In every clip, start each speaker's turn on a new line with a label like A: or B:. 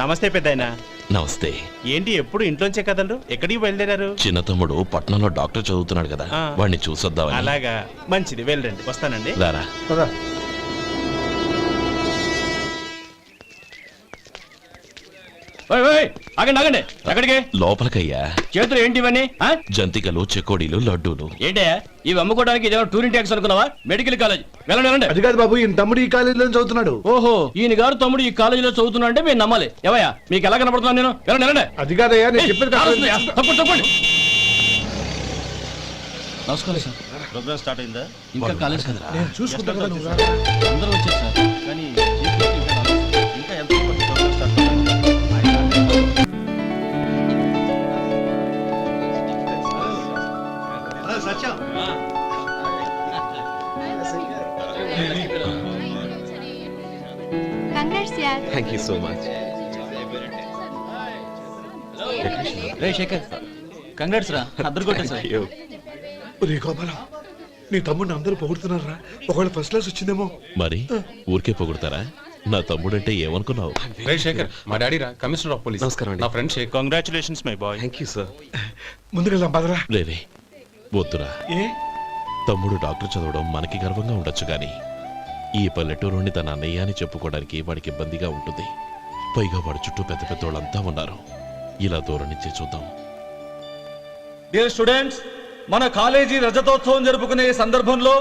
A: నమస్తే పెద్దాయనా.
B: నమస్తే.
A: ఏంటి ఎప్పుడు ఇంట్లోంచే కదలరు? ఎక్కడికి బయలుదేరారు?
B: చిన్న తమ్ముడు పట్నంలో డాక్టర్ చదువుతున్నాడు కదా, వాడిని చూసొద్దామని.
A: అలాగా, మంచిది, వెళ్ళండి. వస్తానండి.
B: రారా.
C: ఆగండి ఆగండి, ఎక్కడికి?
B: లోపలికయ్యా.
C: చేతులు ఏంటి ఇవన్నీ?
B: జంతికలు, చెకోడీలు, లడ్డూలు.
C: ఏంటయ్యా ఇవి అమ్ముకోవడానికి ఇదేమో టూరింగ్ ట్యాక్స్ అనుకున్నావా? Medical college. వెళ్ళండి వెళ్ళండి.
D: అది కాదు బాబు, ఈయన తమ్ముడు ఈ కాలేజీలో చదువుతున్నాడు.
C: ఓహో, ఈయన గారు తమ్ముడు ఈ కాలేజీలో చదువుతున్నా అంటే మేము నమ్మాలి. ఎవయ్యా మీకు ఎలా కనపడుతున్నాను నేను? వెళ్ళండి వెళ్ళండి.
D: అది కాదయ్యా, నేను చెప్పేది
C: తప్పండి తప్పండి. నమస్కారం సార్.
A: ప్రోగ్రామ్ స్టార్ట్ అయిందా?
C: ఇంకా కాలేజ్ కదా,
D: నేను చూసుకుంటా కదా. నువ్వు
C: అందరూ వచ్చారు సార్.
A: కానీ ఇంకా ఎంత ప్రోగ్రామ్ స్టార్ట్ అవ్వాలి? సత్యం,
E: కంగ్రాట్స్ యార్.
B: Thank you so much.
C: రే శేఖర్, కంగ్రాట్స్ రా, అద్దరు కొట్టే సార్.
D: రే గోపాలం, నీ తమ్ముడిని అందరూ పొగుడుతున్నారా? ఒకవేళ ఫస్ట్ క్లాస్ వచ్చిందేమో.
B: మరి ఊరికే పొగుడతారా? నా తమ్ముడంటే ఏమనుకున్నావు?
F: రే శేఖర్, మా డాడీ రా, కమిషనర్ ఆఫ్ పోలీస్.
B: నమస్కారం అండి.
F: నా friend Shekhar.
A: Congratulations my boy.
B: Thank you sir.
D: ముందుకెళ్దాం పదరా.
B: లేదే, వద్దురా.
D: ఏ
B: తమ్ముడు డాక్టర్ చదవడం మనకి గర్వంగా ఉండొచ్చు కానీ ఈ పల్లెటూరుని తన అన్నయ్య అని చెప్పుకోవడానికి వాడికి ఇబ్బందిగా ఉంటుంది. పైగా వాడి చుట్టూ పెద్ద పెద్దోళ్ళంతా ఉన్నారు. ఇలా దూరం నుంచి చూద్దాం.
G: డియర్ స్టూడెంట్స్, మన కాలేజీ రజతోత్సవం జరుపుకునే సందర్భంలో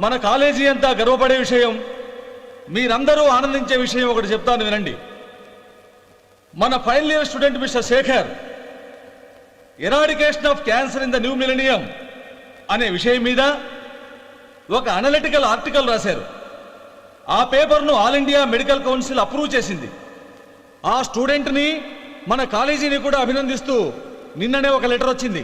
G: మన కాలేజీ అంతా గర్వపడే విషయం, మీరందరూ ఆనందించే విషయం ఒకటి చెప్తాను వినండి. మన final year student mister Shekhar eradication of cancer in the new millennium అనే విషయం మీద ఒక అనలిటికల్ ఆర్టికల్ రాశారు. ఆ పేపర్ను all India medical council approve చేసింది. ఆ స్టూడెంట్ని, మన కాలేజీని కూడా అభినందిస్తూ నిన్ననే ఒక లెటర్ వచ్చింది.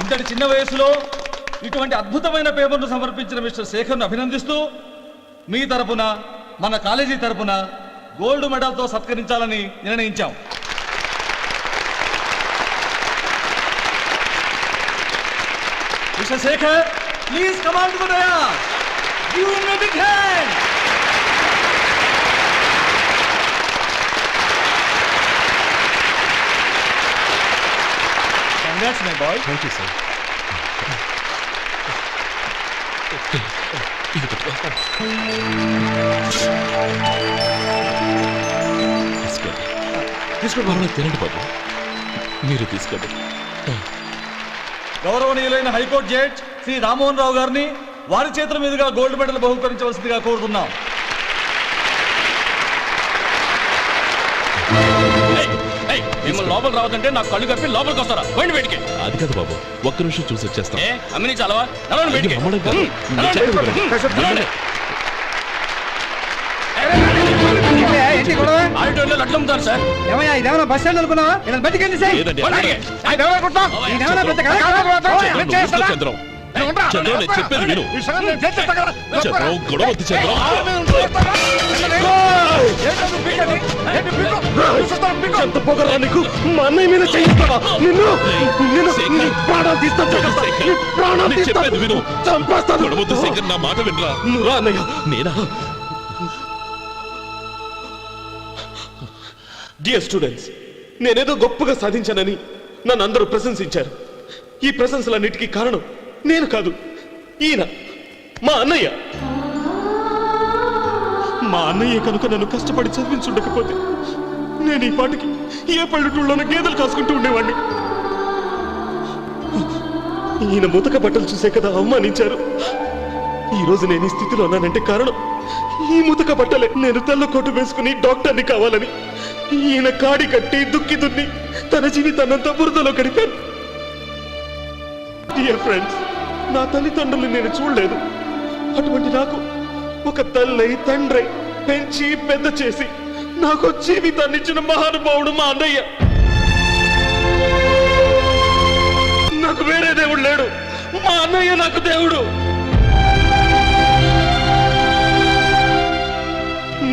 G: ఇంతటి చిన్న వయసులో ఇటువంటి అద్భుతమైన పేపర్ను సమర్పించిన మిస్టర్ శేఖర్ను అభినందిస్తూ మీ తరపున, మన కాలేజీ తరపున గోల్డ్ మెడల్తో సత్కరించాలని నిర్ణయించాం. Mister Shekhar, please come on to the dais. Give him a big hand. Congrats my boy.
B: Thank you sir. తీసుకోండి, తినండి బాబు. మీరు తీసుకోండి.
G: గౌరవనీయులైన హైకోర్టు జడ్జ్ శ్రీ రామ్మోహన్ రావు గారిని వారి చేతుల మీదుగా గోల్డ్ మెడల్ బహుకరించవలసిందిగా కోరుతున్నాం.
C: మిమ్మల్ని లోపల రావద్దంటే నాకు కళ్ళు కప్పి లోపలికి వస్తారా? పోయింది బయటికి.
B: అది కాదు బాబు, ఒక్క నిమిషం చూసి వచ్చేస్తాం.
C: అమ్మిని చాలవా? నడవండి బయటికి. ఆడిటోరియంలో లడ్లు అమ్ముతారు సార్.
H: ఇదేమన్నా బస్ స్టాండ్ అనుకున్నావా? బతికెళ్ళి
B: లేదండి. చంద్రం, చంద్రం, నేను చెప్పేది విను. చంద్రం, గొడవ వద్దు చంద్రం.
D: ఎంత పొగరా నీకు? మా అన్నయ్య మీద చేయిస్తావా? నిన్ను ప్రాణాలు తీస్తాను.
B: చెప్పేది విను.
D: చంపేస్తాను.
B: గొడవ వద్దు శేఖర్, నా మాట వినరా.
D: నువ్వు అన్నయ్య.
B: నేనా?
I: డియర్ స్టూడెంట్స్, నేనేదో గొప్పగా సాధించానని నన్ను అందరూ ప్రశంసించారు. ఈ ప్రశంసలన్నిటికీ కారణం నేను కాదు, ఈయన మా అన్నయ్య. మా అన్నయ్య కనుక నన్ను కష్టపడి చదివించుండకపోతే నేను ఈ పాటికి ఏ పల్లెటూళ్ళలోనూ గేదెలు కాసుకుంటూ ఉండేవాడిని. ఈయన ముతక బట్టలు చూసే కదా అవమానించారు. ఈ రోజు నేను ఈ స్థితిలో ఉన్నానంటే కారణం ఈ ముతక బట్టలే. నేను తెల్ల కోటు వేసుకుని డాక్టర్ని కావాలని ఈయన కాడి కట్టి దుక్కి దున్ని తన జీవితాన్నంతా బురదలో గడిపాను. డియర్ ఫ్రెండ్స్, నా తల్లిదండ్రులు నేను చూడలేదు. అటువంటి నాకు ఒక తల్లై తండ్రై పెంచి పెద్ద చేసి నాకు జీవితాన్ని ఇచ్చిన మహానుభావుడు మా అన్నయ్య. నాకు వేరే దేవుడు లేడు, మా అన్నయ్య నాకు దేవుడు.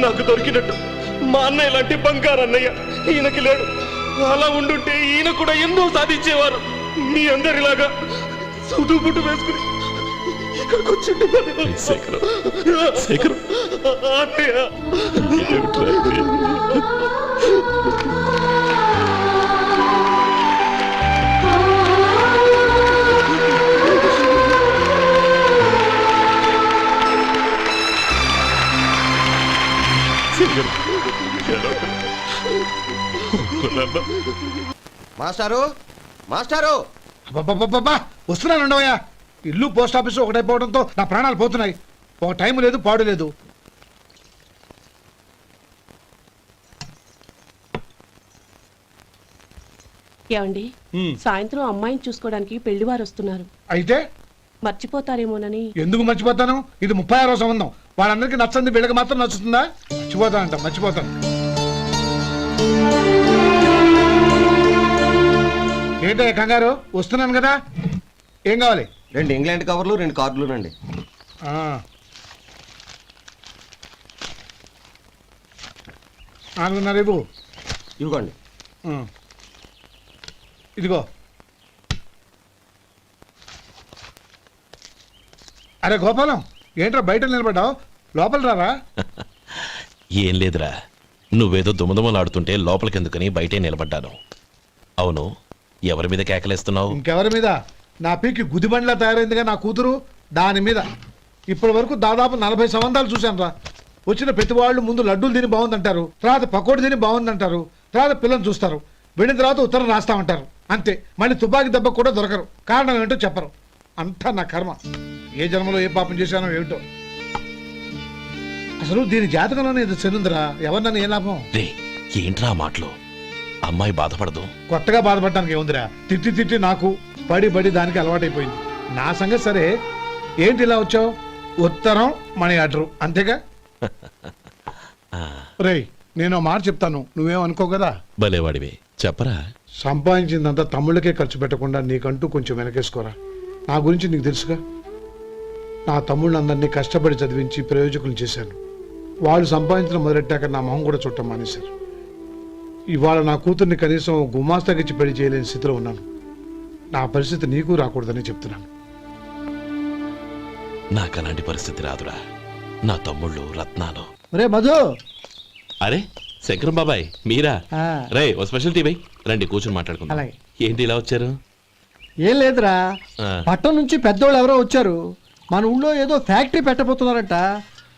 I: నాకు దొరికినట్టు మా అన్నయ్య లాంటి బంగారు అన్నయ్య ఈయనకి లేడు. అలా ఉండుంటే ఈయన కూడా ఎన్నో సాధించేవారు. మీ అందరిలాగా చదువు పుట్టు వేసుకుని ఇక్కడికి వచ్చింటే
B: ప్లీజ్ శేఖరం, శేఖరం.
I: అన్నయ్య
B: ఏమిట్రా ఇది? శేఖరం, నాన్న.
A: మాస్టారు మాస్టారు
H: అబ్బబ్బబ్బబ్బా, వస్తున్నాను ఉండవయ్యా. ఇల్లు పోస్ట్ ఆఫీసు ఒకటైపోవడంతో నా ప్రాణాలు పోతున్నాయి. ఒక టైం లేదు, పాడు లేదు.
E: ఏమండి సాయంత్రం అమ్మాయిని చూసుకోవడానికి పెళ్లివారు వస్తున్నారు.
H: అయితే
E: మర్చిపోతారేమోనని.
H: ఎందుకు మర్చిపోతాను? ఇది 36వ సంబంధం. వాళ్ళందరికీ నచ్చంది వీళ్ళకి మాత్రం నచ్చుతుందా? మర్చిపోతానంట, మర్చిపోతాను. ఏంటయ్య కంగారు? వస్తున్నాను కదా. ఏం కావాలి?
A: 2 ఇంగ్లాండ్ కవర్లు 2 కార్డులు రండి.
H: ఆ. 4:30 ఇవ్వు.
A: ఇవ్వండి.
H: ఆ. ఇదిగో. అరే గోపాలం, ఏంట్రా బయట నిలబడ్డావు? లోపల రారా.
B: ఏం లేదురా, నువ్వేదో దుమదుమలాడుతుంటే లోపలికెందుకని బయటే నిలబడ్డాను. అవును, ఎవరి మీద కేకలేస్తున్నావు?
H: ఇంకెవరి మీద? నా పీకి గుదిబండ్లా తయారైందిగా నా కూతురు, దాని మీద. ఇప్పటి వరకు దాదాపు 40 సంబంధాలు చూశాను రా. వచ్చిన ప్రతి వాళ్ళు ముందు లడ్డూలు తిని బాగుందంటారు, తర్వాత పకోడి తిని బాగుందంటారు, తర్వాత పిల్లలు చూస్తారు, వెళ్ళిన తర్వాత ఉత్తరం రాస్తామంటారు. అంతే, మళ్ళీ తుపాకీ దెబ్బ కూడా దొరకరు. కారణం ఏంటో చెప్పరు. అంతా నా కర్మ. ఏ జన్మలో ఏ పాపం చేశానో ఏమిటో. అసలు దీని జాతకంలోనే ఇది చెందుందిరా. ఎవరినన్నా ఏ లాభం?
B: రే, ఏంట్రా ఆ మాటలు? అమ్మాయి బాధపడదు.
H: కొత్తగా బాధపడటానికి ఏముందిరా? తిట్టి తిట్టి నాకు పడి పడి దానికి అలవాటైపోయింది. నా సంగతి సరే, ఏంటి ఇలా వచ్చావు? ఉత్తరం మనీ ఆర్డరు అంతేగా? రేయ్, నేను మాట చెప్తాను, నువ్వేం అనుకో కదా.
B: భలేవాడివే, చెప్పరా.
H: సంపాదించిందంతా తమ్ముళ్ళకే ఖర్చు పెట్టకుండా నీకంటూ కొంచెం వెనకేసుకోరా. నా గురించి నీకు తెలుసుగా. నా తమ్ముళ్ళందరినీ కష్టపడి చదివించి ప్రయోజకులు చేశాను. వాళ్ళు సంపాదించడం మొదలెట్టాక నా మొహం కూడా చుట్టం మానేశారు. ఇవాళ నా కూతుర్ని కనీసం గుమాస్తాకిచ్చి పెళ్లి చేయలేని స్థితిలో ఉన్నాను. నా పరిస్థితి నీకు రాకూడదని చెప్తున్నాను.
B: నాకు అలాంటి పరిస్థితి రాదురా. నా తమ్ముళ్ళు రత్నాలు.
H: రే మధు.
B: అరే శంకరం బాబాయ్, మీరా?
H: ఆ.
B: రే, ఓ స్పెషల్ టీ బై, రండి కూర్చొని మాట్లాడుకుందాం.
H: అలాగే.
B: ఏంటి ఇలా వచ్చారు?
H: ఏం లేదురా,
B: ఆ.
H: పట్టణం నుంచి పెద్దోళ్ళు ఎవరో వచ్చారు. మన ఊళ్ళో ఏదో ఫ్యాక్టరీ పెట్టబోతున్నారంట.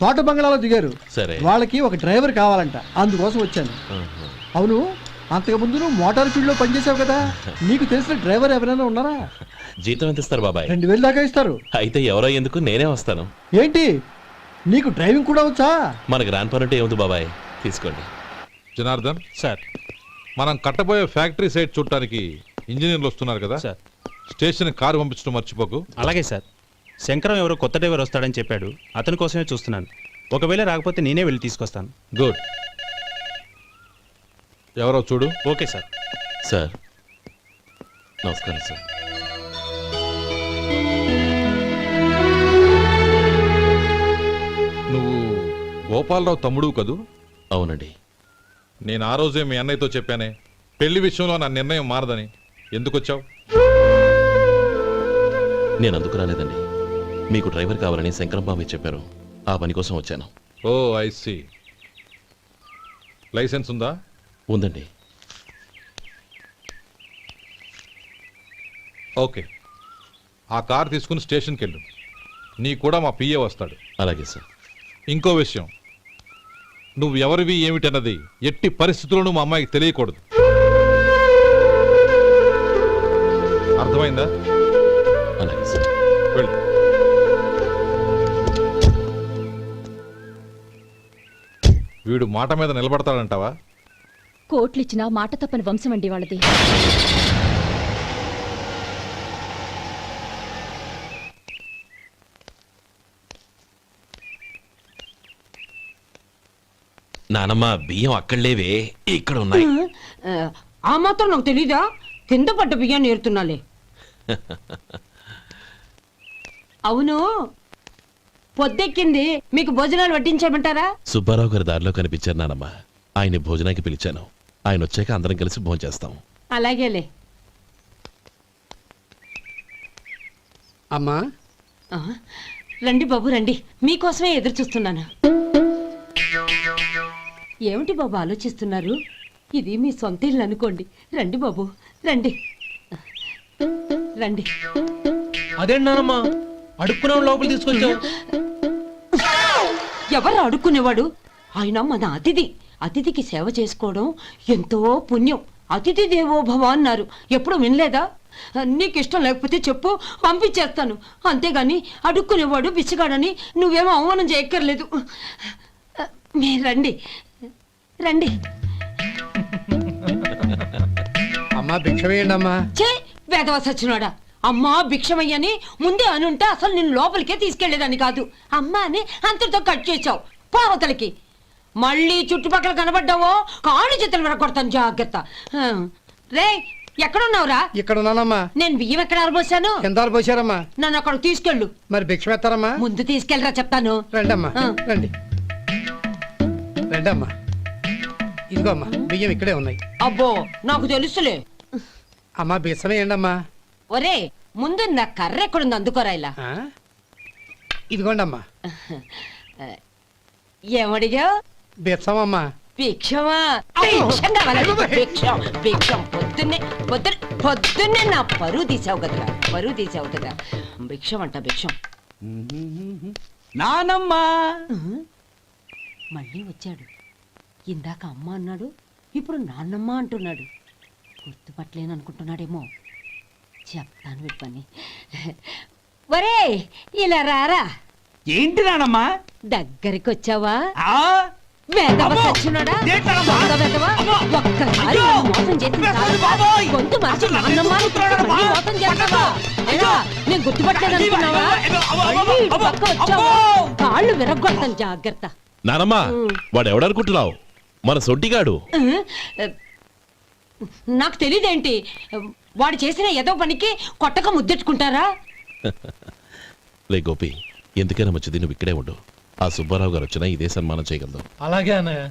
H: తోట బంగ్లాలో దిగారు.
B: సరే.
H: వాళ్ళకి ఒక డ్రైవర్ కావాలంట, అందుకోసం వచ్చాను.
B: ఆహా.
H: అవును, అంతకుముందు నువ్వు మోటార్ ఫీల్డ్ లో పనిచేసావు కదా, నీకు తెలిసిన డ్రైవర్ ఎవరైనా ఉన్నారా?
B: జీతం ఎంత ఇస్తారు బాబాయ్?
H: 2000 దాకా ఇస్తారు.
B: అయితే ఎవరో ఎందుకు, నేనే వస్తాను.
H: ఏంటి, నీకు డ్రైవింగ్ కూడా వచ్చా?
B: మన గ్రాండ్ పనుంటే ఏముంది బాబాయ్, తీసుకోండి.
G: జనార్దన్,
C: సార్.
G: మనం కట్టబోయే ఫ్యాక్టరీ సైట్ చూడటానికి ఇంజనీర్లు వస్తున్నారు కదా.
C: సార్.
G: స్టేషన్ కారు పంపించడం మర్చిపోకు.
C: అలాగే సార్. శంకరం ఎవరో కొత్త డ్రైవర్ వస్తాడని చెప్పాడు, అతని కోసమే చూస్తున్నాను. ఒకవేళ రాకపోతే నేనే వెళ్ళి తీసుకొస్తాను.
G: గుడ్. ఎవరో చూడు.
C: Okay sir.
B: సార్, నమస్కారం సార్.
G: నువ్వు గోపాలరావు తమ్ముడు కదూ?
B: అవునండి.
G: నేను ఆ రోజే మీ అన్నయ్యతో చెప్పానే, పెళ్లి విషయంలో నా నిర్ణయం మారదని. ఎందుకు వచ్చావు?
B: నేను అందుకు రాలేదండి. మీకు డ్రైవర్ కావాలని శంకరం బాబాయ్ చెప్పారు, ఆ పని కోసం వచ్చాను.
G: ఓ ఐ సీ. లైసెన్స్ ఉందా?
B: ఉందండి.
G: ఓకే, ఆ కార్ తీసుకుని స్టేషన్కి వెళ్ళు. నీ కూడా మా పిఏ వస్తాడు.
B: అలాగే సార్.
G: ఇంకో విషయం, నువ్వు ఎవరివి ఏమిటన్నది ఎట్టి పరిస్థితుల్లోనూ మా అమ్మాయికి తెలియకూడదు. అర్థమైందా?
B: అలాగే సార్.
G: వెళ్ళు. వీడు మాట మీద నిలబడతాడంటావా?
J: కోట్లిచ్చినా మాట తప్పని వంశం అండి వాళ్ళది.
B: నానమ్మ, బియ్యం అక్కడలేవే, ఇక్కడ ఉన్నాయి.
E: ఆ మాత్రం నాకు తెలీదా? కింద పడ్డ బియ్యాన్ని ఏరుతున్నాలే. అవును, పొద్దెక్కింది, మీకు భోజనాలు వడ్డించమంటారా?
B: సుబ్బారావు గారి దారిలో కనిపించారు నానమ్మ. ఆయన భోజనానికి పిలిచాను. ఆయన వచ్చాక అందరం కలిసి భోంచేస్తాం.
E: అలాగేలే.
H: అమ్మా,
E: ఆ, రండి బాబు రండి, మీకోసమే ఎదురు చూస్తున్నాను. ఏమిటి బాబు ఆలోచిస్తున్నారు? ఇది మీ సొంత ఇల్లు అనుకోండి. రండి బాబు రండి రండి.
A: అదేంటమ్మా అడుక్కున్నాం లోపల తీసుకొచ్చావు?
E: ఎవరు అడుక్కునేవాడు? ఆయన మన అతిథి. అతిథికి సేవ చేసుకోవడం ఎంతో పుణ్యం. అతిథి దేవో భవ అన్నారు, ఎప్పుడు వినలేదా? నీకు ఇష్టం లేకపోతే చెప్పు, పంపించేస్తాను. అంతేగాని అడుక్కునేవాడు బిచ్చగాడని నువ్వేమో అవమానం చేయక్కర్లేదు. మీరు రండి రండి.
H: అమ్మా భిక్ష వేయండి అమ్మా.
E: చే వేదవ సచ్చినోడా, అమ్మా భిక్షమయ్యని ముందే అనుంటే అసలు నిన్ను లోపలికే తీసుకెళ్లేదని కాదు. అమ్మా అని అంతటితో కట్ చేసావు. పోవతలకి మళ్ళీ చుట్టుపక్కల కనబడ్డావో కాళ్ళు చేతులు విరగొడతాను, జాగ్రత్త. రే ఎక్కడున్నావురా?
H: ఇక్కడ ఉన్నానమ్మా.
E: నేను బియ్యం ఎక్కడ ఆరబోసాను?
H: ఎంత పోసారమ్మా?
E: నన్ను అక్కడ తీసుకెళ్ళు.
H: మరి భిక్ష పెడతారమ్మా?
E: ముందు తీసుకెళ్ళరా చెప్తాను.
H: రండమ్మా
E: ఆ.
H: రండి రండమ్మా. ఇదిగో అమ్మా బియ్యం ఇక్కడే ఉన్నాయి.
E: అబ్బో నాకు తెలుసులే.
H: అమ్మా బిచ్చం వేయండి అమ్మా.
E: ఒరే ముందు నా కర్ర ఎక్కడుంది, అందుకోరా ఇలా.
H: ఇదిగోండి అమ్మా.
E: ఏమడిగా?
H: బిచ్చం అమ్మా.
E: భిక్షమా? భిక్షం కావాలండి, భిక్షం భిక్షం. పొద్దున్నే నా పరువు తీసావు కదరా, పరువు తీసావు కదా. భిక్షం అంట భిక్షం.
G: నానమ్మా
E: మళ్ళీ వచ్చాడు. ఇందాక అమ్మ అన్నాడు, ఇప్పుడు నాన్నమ్మ అంటున్నాడు. గుర్తుపట్టలేను అనుకుంటున్నాడేమో. చెప్తాను వీడి పని. ఒరే ఇలా రారా.
G: ఏంటి నానమ్మా?
E: దగ్గరికి వచ్చావా? వేదవ సచ్చినోడా, దొంగ వేదవ. ఒక్కసారి నన్ను మోసం చేసింది చాలు. గొంతు మార్చి నాన్నమ్మ అని పిలిచి మళ్ళీ మోసం చేస్తావా? ఎలా? నేను గుర్తుపట్టలేదు అనుకున్నావా? మళ్ళీ ఇటు పక్క వచ్చావా? కాళ్ళు విరగొడతాను, జాగ్రత్త.
B: నానమ్మా వాడు ఎవడనుకుంటున్నావు? మన సొంటిగాడు.
E: నాకు తెలియదేంటి? వాడు చేసిన ఏదో పనికి కొట్టక ముద్దెట్టుకుంటారా?
B: లే గోపి, ఎందుకైనా మంచిది నువ్వు ఇక్కడే ఉండు. ఆ సుబ్బారావు గారు వచ్చినా ఇదే సన్మానం చేయగలదు.
A: అలాగే అన్నయ్య.